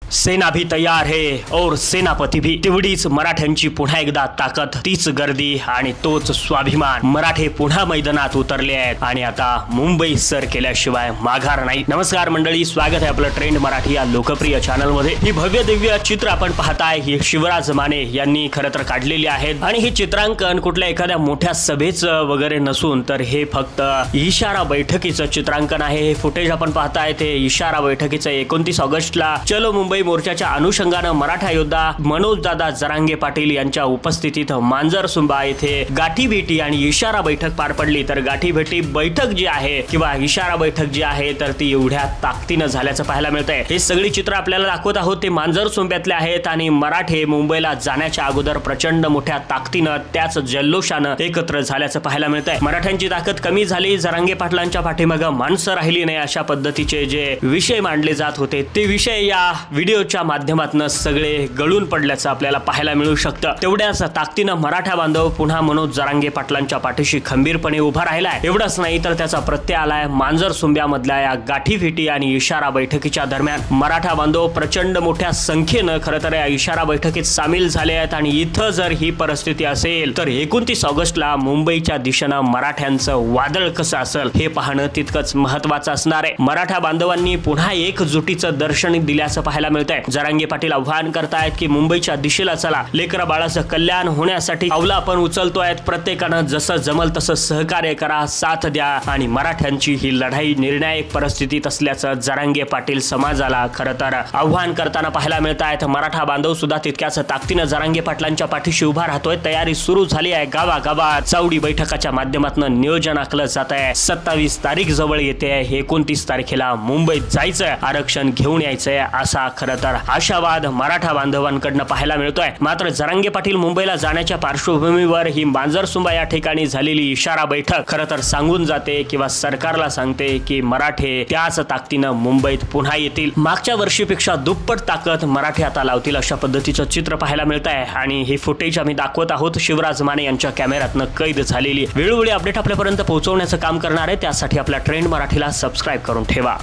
सेना भी तयार है और सेनापती भी। तेवढीच मराठ्यांची पुन्हा एकदा ताकद, तीच गर्दी आणि तोच स्वाभिमान। मराठे पुन्हा मैदानात उतरले आहेत आणि आता मुंबई सर केल्याशिवाय माघार नाही। नमस्कार मंडळी, स्वागत आहे आपलं ट्रेंड मराठी या लोकप्रिय चॅनल मध्ये। ही भव्य दिव्य चित्र आपण पाहताय ही शिवराज माने यांनी खरं तर काढलेली आहेत आणि हे चित्रांकन कुठल्या एखाद्या मोठ्या सभेचं वगैरे नसून तर हे फक्त इशारा बैठकीचं चित्रांकन आहे। हे फुटेज आपण पाहताय ते इशारा बैठकीचं 29 ऑगस्टला चलो मुंबई मोर्चाच्या अनुषंगाने मराठा योद्धा मनोज दादा जरांगे पाटील यांच्या उपस्थितीत मांजरसुंबा येथे गाठीभेटी आणि इशारा बैठक पार पडली। तर गाठीभेटी बैठक जी आहे किंवा इशारा बैठक जी आहे तर ती एवढ्या ताकदीने झाल्याचं पाहायला मिळतंय। हे सगळी चित्र आपल्याला दाखवत आहोत ते मांजरसुंब्यातले आहेत आणि मराठे मुंबईला जाण्याच्या अगोदर प्रचंड मोठ्या ताकदीने त्याच जल्लोषाने एकत्र झाल्याचं पाहायला मिळतंय। मराठ्यांची ताकद कमी झाली, जरांगे पाटलांच्या पाठीमागे माणसं राहिली नाही, अशा पद्धतीचे जे विषय मांडले जात होते ते विषय या व्हिडिओच्या माध्यमातून सगळे गळून पडल्याचं आपल्याला पाहायला मिळू शकतं। तेवढ्याच ताकदीने मराठा बांधव पुन्हा मनोज जरांगे पाटलांच्या पाठीशी खंबीरपणे उभा राहिलाय। एवढंच नाही तर त्याचा प्रत्यय आलाय मांजरसुंब्यामधल्या या गाठीभेटी आणि इशारा बैठकीच्या दरम्यान। मराठा बांधव प्रचंड मोठ्या संख्येने खरं तर या इशारा बैठकीत सामील झाले आहेत आणि इथं जर ही परिस्थिती असेल तर 29 ऑगस्टला मुंबईच्या दिशेने मराठ्यांचं वादळ कसं असेल हे पाहणं तितकंच महत्त्वाचं असणार आहे। मराठा बांधवांनी पुन्हा एकजुटीचं दर्शन दिल्याचं पाहायला मिळतंय। जरांगे पाटील आव्हान करतायत की मुंबईच्या दिशेला चला, लेकरा बाळाचं कल्याण होण्यासाठी पावलं आपण उचलतोय, प्रत्येकानं जसं जमल तसं सहकार्य करा, साथ द्या आणि मराठ्यांची ही लढाई निर्णायक परिस्थितीत असल्याचं जरांगे पाटील समाजाला खरं तर आव्हान करताना पाहायला मिळतायत। मराठा बांधव सुद्धा तितक्याच ताकदीनं जरांगे पाटलांच्या पाठीशी उभा राहतोय। तयारी सुरू झाली आहे, गावागावात चावडी बैठकाच्या माध्यमातून नियोजन आखलं जात आहे। 27 तारीख जवळ येते, 29 तारखेला मुंबईत जायचंय, आरक्षण घेऊन यायचंय असा खरं तर आशावाद मराठा बांधवांकडनं पाहायला मिळतोय। मात्र जरांगे पाटील मुंबईला जाण्याच्या पार्श्वभूमीवर ही मांजरसुंबा या ठिकाणी झालेली इशारा बैठक खरं तर सांगून जाते किंवा सरकारला सांगते की मराठे त्याच ताकदीनं मुंबईत पुन्हा येतील। मागच्या वर्षीपेक्षा दुप्पट ताकद मराठे आता लावतील अशा पद्धतीचं चित्र पाहायला मिळत आहे आणि ही फुटेज आम्ही दाखवत आहोत शिवराज माने यांच्या कॅमेऱ्यातनं कैद झालेली। वेळोवेळी अपडेट आपल्यापर्यंत पोहोचवण्याचं काम करणार आहे, त्यासाठी आपल्या ट्रेंड मराठीला सबस्क्राईब करून ठेवा।